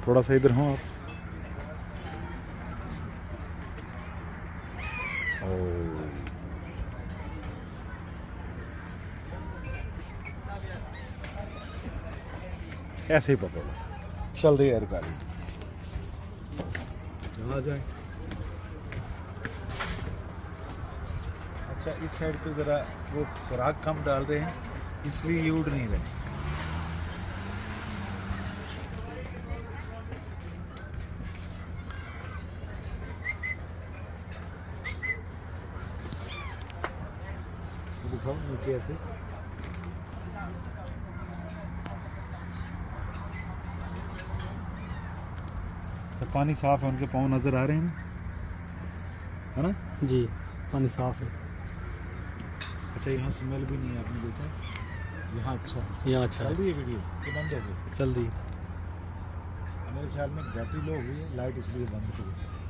थोड़ा सा इधर हो आप। ऐसे ही पकड़ो, चल रही है यार गाड़ी, चला जाए। अच्छा इस साइड पे ज़रा वो खुराक कम डाल रहे हैं, इसलिए ये उड़ नहीं रहे। दिखाओ नीचे ऐसे, तो पानी साफ है, उनके पाँव नज़र आ रहे हैं ना, है ना? जी पानी साफ है। अच्छा यहाँ स्मेल भी नहीं है, आपने देखा यहाँ? अच्छा यहाँ अच्छा चल रही है वीडियो कि बंद हो गई? चल रही। मेरे ख्याल में बैटरी लो हो गई है, लाइट इसलिए बंद हो गई।